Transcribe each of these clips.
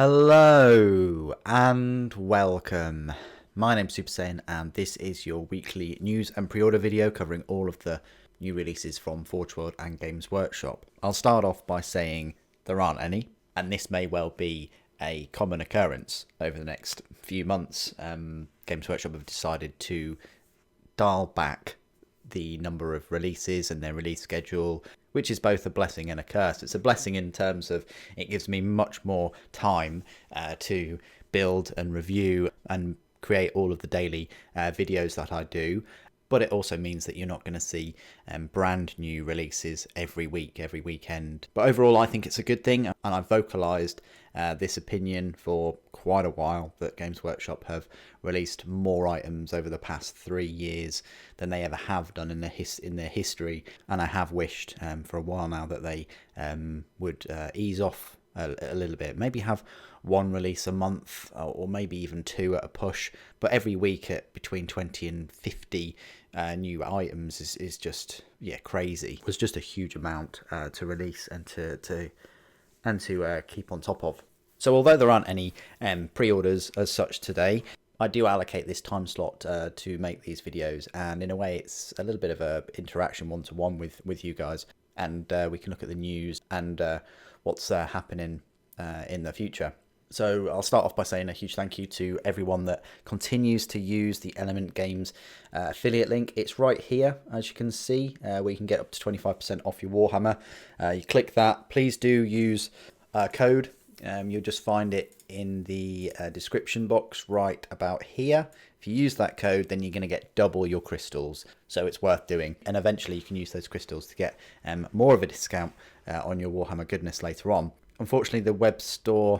Hello and welcome. My name's Super Saiyan and this is your weekly news and pre-order video covering all of the new releases from Forge World and Games Workshop. I'll start off by saying there aren't any, and this may well be a common occurrence over the next few months. Games Workshop have decided to dial back the number of releases and their release schedule, which is both a blessing and a curse. It's a blessing in terms of it gives me much more time to build and review and create all of the daily videos that I do. But it also means that you're not going to see brand new releases every week, every weekend. But overall, I think it's a good thing. And I've vocalised this opinion for quite a while, that Games Workshop have released more items over the past 3 years than they ever have done in their history. And I have wished for a while now that they would ease off a little bit, maybe have one release a month or maybe even two at a push, but every week at between 20 and 50 new items is just crazy. It was just a huge amount to release and to keep on top of. So although there aren't any pre-orders as such today, I do allocate this time slot to make these videos, and in a way it's a little bit of a interaction one-to-one with you guys, and we can look at the news and what's happening in the future. So I'll start off by saying a huge thank you to everyone that continues to use the Element Games affiliate link. It's right here, as you can see, where you can get up to 25% off your Warhammer. You click that. Please do use code. You'll just find it in the description box right about here. If you use that code, then you're going to get double your crystals, so it's worth doing. And eventually you can use those crystals to get more of a discount on your Warhammer goodness later on. Unfortunately, the web store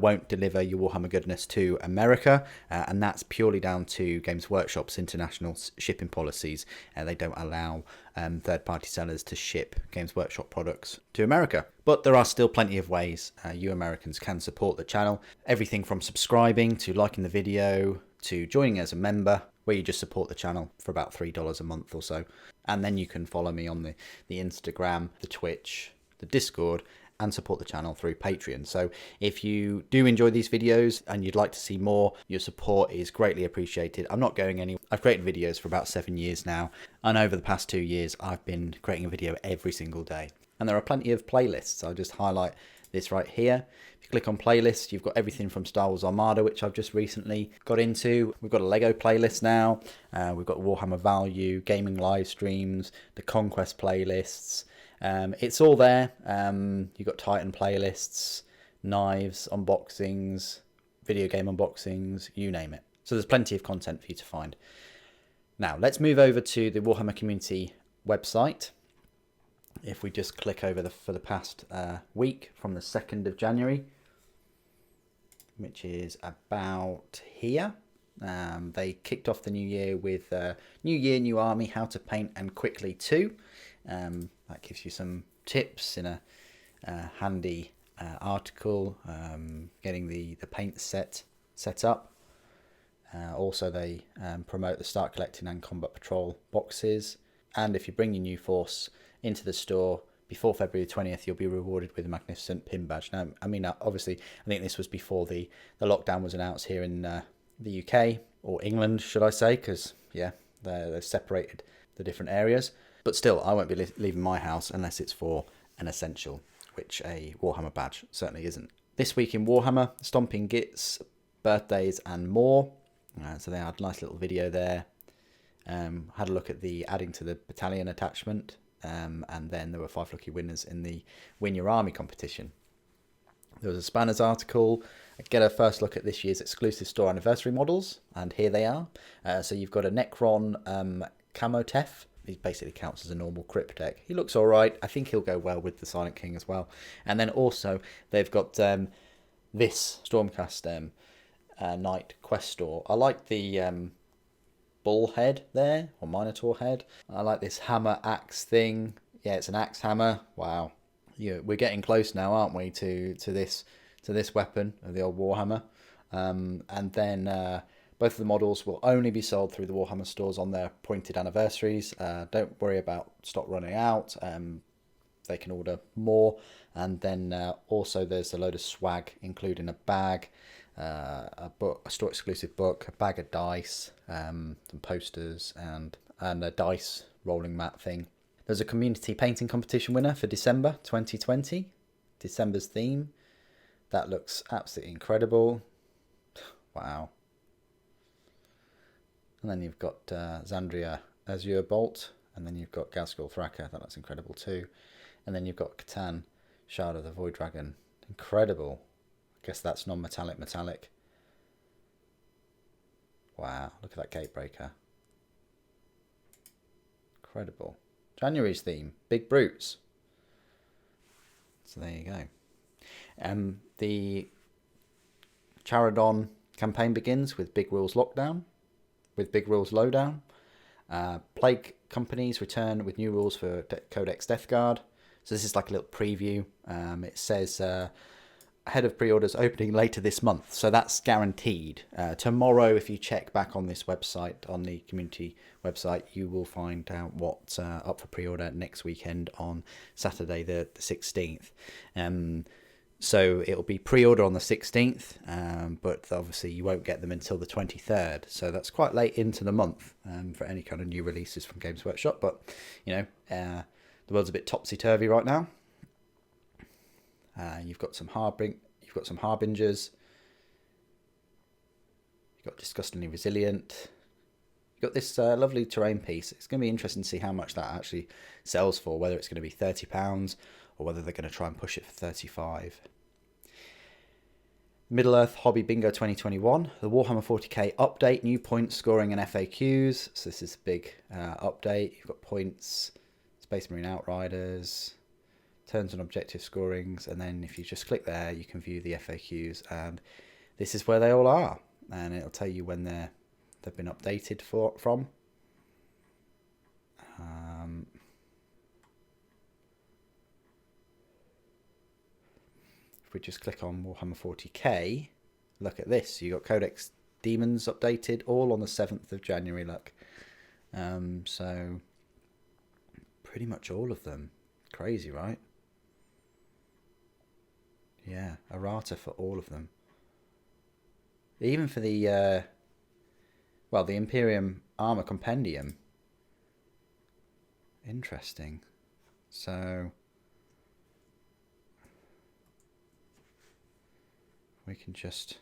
won't deliver your Warhammer goodness to America, and that's purely down to Games Workshop's international shipping policies. They don't allow third-party sellers to ship Games Workshop products to America. But there are still plenty of ways you Americans can support the channel. Everything from subscribing to liking the video to joining as a member, where you just support the channel for about $3 a month or so. And then you can follow me on the Instagram, the Twitch, the Discord, and support the channel through Patreon. So if you do enjoy these videos and you'd like to see more, your support is greatly appreciated. I'm not going anywhere. I've created videos for about 7 years now, and over the past 2 years I've been creating a video every single day. And there are plenty of playlists. I'll just highlight this right here. If you click on playlists, you've got everything from Star Wars Armada, which I've just recently got into. We've got a Lego playlist now. We've got Warhammer Value, gaming live streams, the Conquest playlists. It's all there. You've got Titan playlists, knives, unboxings, video game unboxings, you name it. So there's plenty of content for you to find. Now let's move over to the Warhammer community website. If we just click over for the past week from the 2nd of January, which is about here. They kicked off the new year with New Year, New Army, How to Paint and Quickly 2. That gives you some tips in a handy article, getting the paint set up. Also, they promote the Start Collecting and Combat Patrol boxes. And if you bring your new force into the store before February 20th, you'll be rewarded with a magnificent pin badge. Now, I mean, obviously, I think this was before the lockdown was announced here in the UK, or England, should I say, because, yeah, they've separated the different areas. But still, I won't be leaving my house unless it's for an essential, which a Warhammer badge certainly isn't. This week in Warhammer, Stomping Gits, birthdays and more. So they had a nice little video there. Had a look at the adding to the battalion attachment. And then there were 5 lucky winners in the Win Your Army competition. There was a Spanners article. Get a first look at this year's exclusive store anniversary models. And here they are. So you've got a Necron Camotef. He basically counts as a normal crypt deck. He looks all right. I think he'll go well with the Silent King as well. And then also they've got this Stormcast Knight Quest store. I like the bull head there, or Minotaur head. I like this hammer axe thing. Yeah, it's an axe hammer. Wow. Yeah, we're getting close now, aren't we, to this weapon of the old Warhammer. And then both of the models will only be sold through the Warhammer stores on their appointed anniversaries. Don't worry about stock running out. they can order more. And then also there's a load of swag, including a bag, a book, a store exclusive book, a bag of dice, some posters, and a dice rolling mat thing. There's a community painting competition winner for December 2020, December's theme. That looks absolutely incredible. Wow. And then you've got Zandria Azure Bolt, and then you've got Gazgul Thraka. That looks incredible too. And then you've got Catan Shard of the Void Dragon. Incredible. I guess that's non-metallic metallic. Wow, look at that Gatebreaker. Incredible. January's theme, Big Brutes. So there you go. The Charadon campaign begins with Big Rules Lockdown, with Big Rules Lowdown. Plague companies return with new rules for Codex Death Guard. So this is like a little preview. It says ahead of pre-orders opening later this month. So that's guaranteed. Tomorrow, if you check back on this website, on the community website, you will find out what's up for pre-order next weekend on Saturday the 16th. So it'll be pre-order on the 16th, but obviously you won't get them until the 23rd. So that's quite late into the month for any kind of new releases from Games Workshop. But, you know, the world's a bit topsy-turvy right now. You've got some Harbingers. You've got Disgustingly Resilient. You've got this lovely terrain piece. It's going to be interesting to see how much that actually sells for, whether it's going to be £30 or whether they're going to try and push it for £35. Middle-earth Hobby Bingo 2021, the Warhammer 40k update, new points, scoring and FAQs. So this is a big update. You've got points, Space Marine Outriders, turns and objective scorings, and then if you just click there, you can view the FAQs, and this is where they all are, and it'll tell you when they've been updated from. If we just click on Warhammer 40k, look at this. You got Codex Demons updated all on the 7th of January. Look, so pretty much all of them. Crazy, right? Yeah, errata for all of them. Even for the the Imperium Armor Compendium. Interesting. So we can just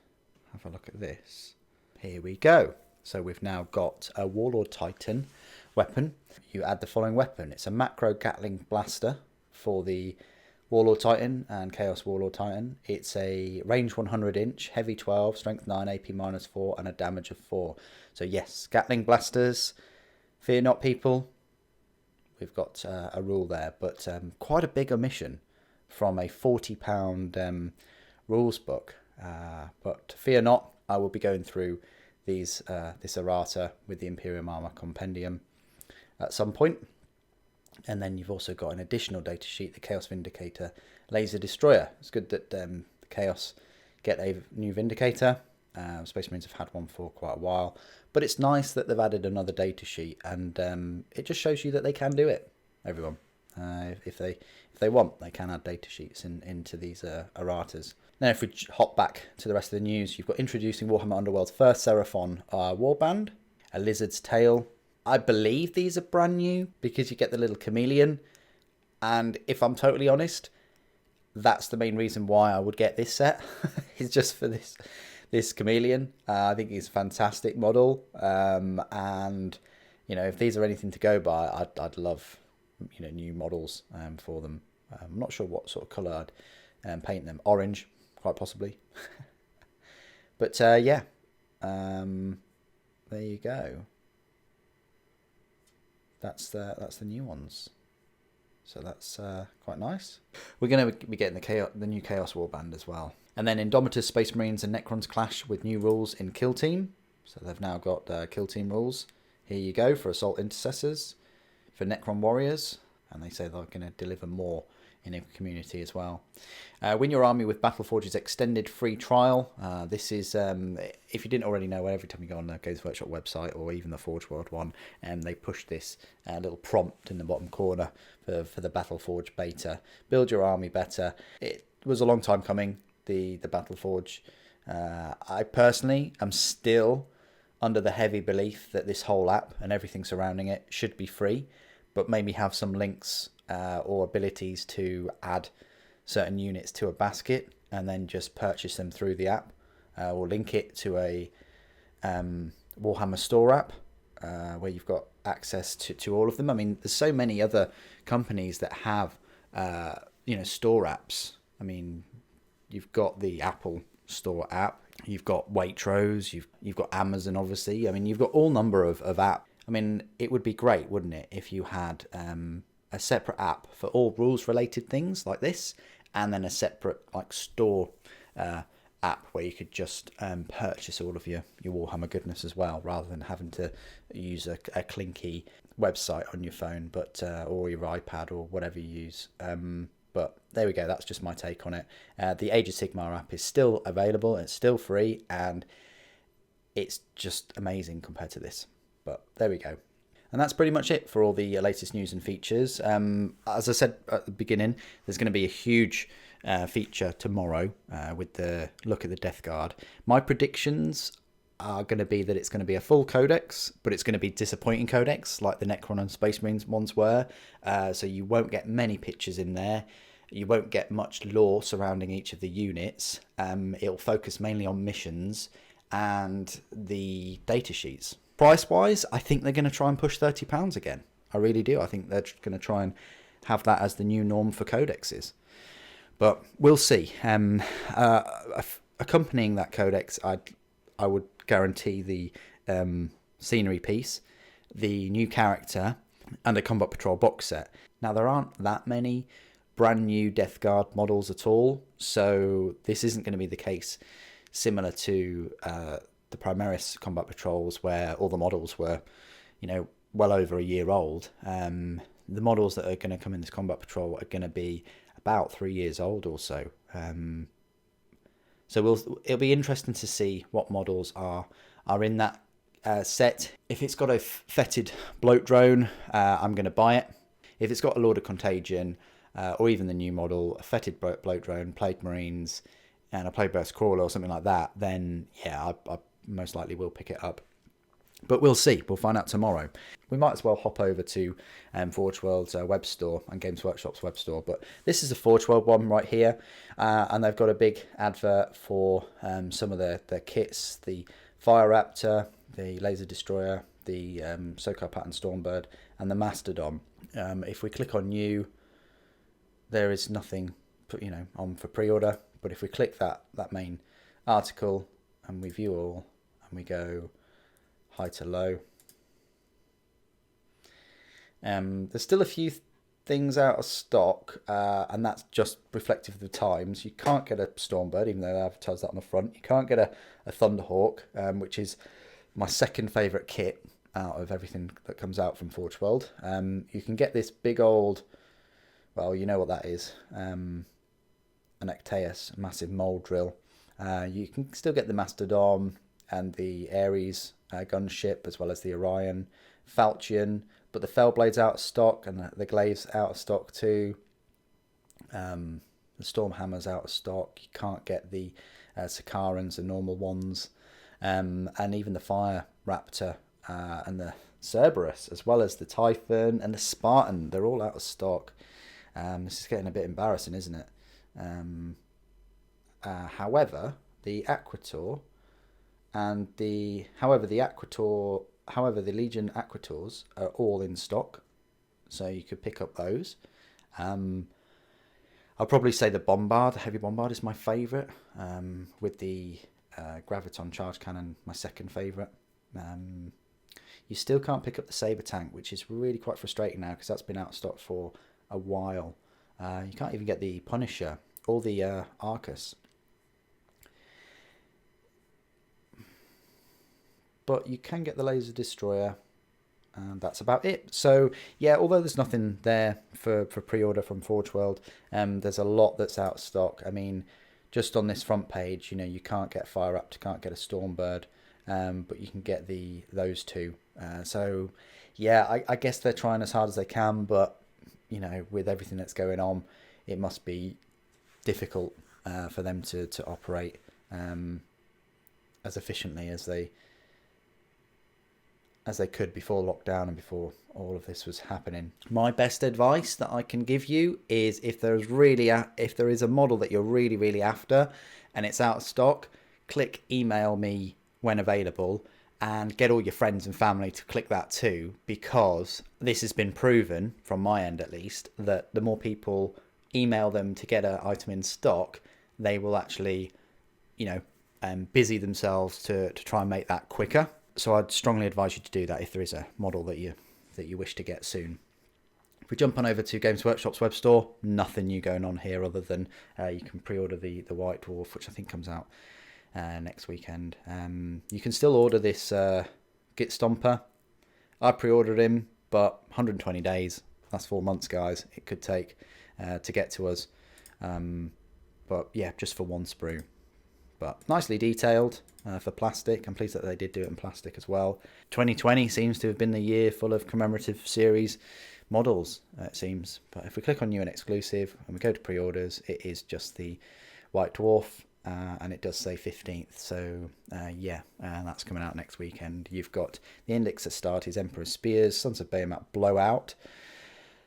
have a look at this. Here we go. So we've now got a Warlord Titan weapon. You add the following weapon. It's a macro Gatling blaster for the Warlord Titan and Chaos Warlord Titan. It's a range 100 inch, heavy 12, strength 9, AP -4, and a damage of 4. So yes, Gatling blasters. Fear not, people. We've got a rule there, but quite a big omission from a £40 rules book. But fear not, I will be going through this errata with the Imperium Armor Compendium at some point. And then you've also got an additional data sheet, the Chaos Vindicator Laser Destroyer. It's good that the Chaos get a new Vindicator. Space Marines have had one for quite a while. But it's nice that they've added another data sheet, and it just shows you that they can do it, everyone. If they want, they can add data sheets into these erratas. Now, if we hop back to the rest of the news, you've got introducing Warhammer Underworld's first Seraphon warband, a Lizard's Tail. I believe these are brand new because you get the little chameleon. And if I'm totally honest, that's the main reason why I would get this set. It's just for this chameleon. I think he's a fantastic model. And, you know, if these are anything to go by, I'd love, you know, new models for them. I'm not sure what sort of colour I'd paint them. Orange, quite possibly. But, yeah. There you go. That's the new ones. So that's quite nice. We're going to be getting the new Chaos Warband as well. And then Indomitus, Space Marines and Necrons clash with new rules in Kill Team. So they've now got Kill Team rules. Here you go for Assault Intercessors, for Necron Warriors. And they say they're going to deliver more in a community as well. Win your army with Battleforge's extended free trial. This is, if you didn't already know, every time you go on the Games Workshop website or even the Forge World one, they push this little prompt in the bottom corner for the Battleforge beta. Build your army better. It was a long time coming, the Battleforge. I personally am still under the heavy belief that this whole app and everything surrounding it should be free, but maybe have some links or abilities to add certain units to a basket and then just purchase them through the app, or link it to a Warhammer store app where you've got access to all of them. I mean, there's so many other companies that have store apps. I mean, you've got the Apple Store app, you've got Waitrose, you've got Amazon, obviously. I mean, you've got all number of apps. I mean, it would be great, wouldn't it, if you had a separate app for all rules related things like this, and then a separate store app where you could just purchase all of your Warhammer goodness as well, rather than having to use a clinky website on your phone, but or your iPad or whatever you use. But there we go, that's just my take on it. The Age of Sigmar app is still available, it's still free, and it's just amazing compared to this. But there we go. And that's pretty much it for all the latest news and features. As I said at the beginning, there's going to be a huge feature tomorrow with the look at the Death Guard. My predictions are going to be that it's going to be a full codex, but it's going to be disappointing codex like the Necron and Space Marines ones were. So you won't get many pictures in there. You won't get much lore surrounding each of the units. It'll focus mainly on missions and the data sheets. Price-wise, I think they're going to try and push £30 again. I really do. I think they're going to try and have that as the new norm for codexes. But we'll see. Accompanying that codex, I would guarantee the scenery piece, the new character, and a Combat Patrol box set. Now, there aren't that many brand new Death Guard models at all, so this isn't going to be the case similar to the Primaris Combat Patrols, where all the models were, well over a year old. The models that are going to come in this Combat Patrol are going to be about 3 years old or so. So it'll be interesting to see what models are in that set. If it's got a fetid bloat drone, I'm going to buy it. If it's got a Lord of Contagion, or even the new model, a fetid bloat drone, Plague Marines, and a Plague Burst Crawler or something like that, then yeah, I most likely will pick it up. But we'll see. We'll find out tomorrow. We might as well hop over to Forge World's web store and Games Workshop's web store. But this is a Forge World one right here. And they've got a big advert for some of their kits. The Fire Raptor, the Laser Destroyer, the Sokar Pattern Stormbird, and the Mastodon. If we click on new, there is nothing on for pre-order. But if we click that main article and we view all, and we go high to low, there's still a few things out of stock, and that's just reflective of the times. You can't get a Stormbird, even though they advertise that on the front. You can't get a Thunderhawk, which is my second favourite kit out of everything that comes out from Forge World. You can get this big old, well, you know what that is, an Ecteus, a massive mould drill. You can still get the Mastodon and the Ares gunship, as well as the Orion, Falchion, but the Fellblade's out of stock, and the Glaive's out of stock too. The Stormhammer's out of stock. You can't get the Sakarans, the normal ones, and even the Fire Raptor and the Cerberus, as well as the Typhon and the Spartan. They're all out of stock. This is getting a bit embarrassing, isn't it? However, the Aquator and the Legion Aquators are all in stock, so you could pick up those. I'll probably say the Bombard, the Heavy Bombard, is my favourite, with the Graviton Charge Cannon my second favourite. You still can't pick up the Saber Tank, which is really quite frustrating now, because that's been out of stock for a while. You can't even get the Punisher or the Arcus. But you can get the Laser Destroyer, And that's about it. So yeah, although there's nothing there for pre-order from Forge World, there's a lot that's out of stock. I mean, just on this front page, you know, you can't get Fire Up, you can't get a Stormbird, but you can get those two. So yeah, I guess they're trying as hard as they can, but you know, with everything that's going on, it must be difficult for them to operate as efficiently as they could before lockdown and before all of this was happening. My best advice that I can give you is if there is a model that you're really after and it's out of stock, click email me when available and get all your friends and family to click that too, because this has been proven, from my end at least, that the more people email them to get an item in stock, they will actually, you know, busy themselves to try and make that quicker. So I'd strongly advise you to do that if there is a model that you wish to get soon. If we jump on over to Games Workshop's web store, nothing new going on here other than you can pre-order the White Dwarf, which I think comes out next weekend. You can still order this Git Stomper. I pre-ordered him, but 120 days. That's 4 months, guys. It could take to get to us. But yeah, just for one sprue. But nicely detailed for plastic. I'm pleased that they did do it in plastic as well. 2020 seems to have been the year full of commemorative series models, it seems. But if we click on new and exclusive and we go to pre-orders, it is just the White Dwarf, and it does say 15th. So yeah, that's coming out next weekend. You've got the Index Astartes, Emperor's Spears, Sons of Bahamut Blowout,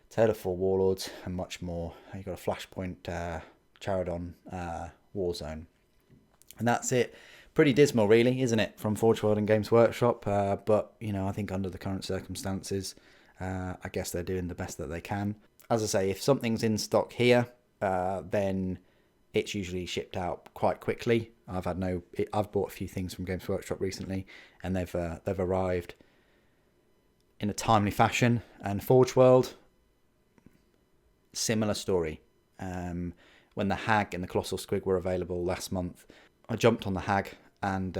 Tale of Four Warlords, and much more. You've got a Flashpoint Charadon Warzone. And that's it. Pretty dismal, really, isn't it, from Forge World and Games Workshop? But, you know, I think under the current circumstances, I guess they're doing the best that they can. As I say, if something's in stock here, then it's usually shipped out quite quickly. I've bought a few things from Games Workshop recently, and they've arrived in a timely fashion. And Forge World, similar story. When the Hag and the Colossal Squig were available last month, I jumped on the Hag and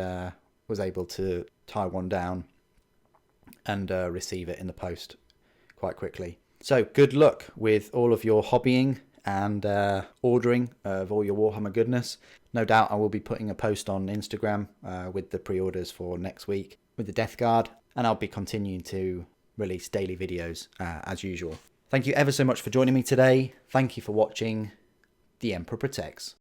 was able to tie one down and receive it in the post quite quickly. So good luck with all of your hobbying and ordering of all your Warhammer goodness. No doubt I will be putting a post on Instagram with the pre-orders for next week with the Death Guard, and I'll be continuing to release daily videos as usual. Thank you ever so much for joining me today. Thank you for watching. The Emperor Protects.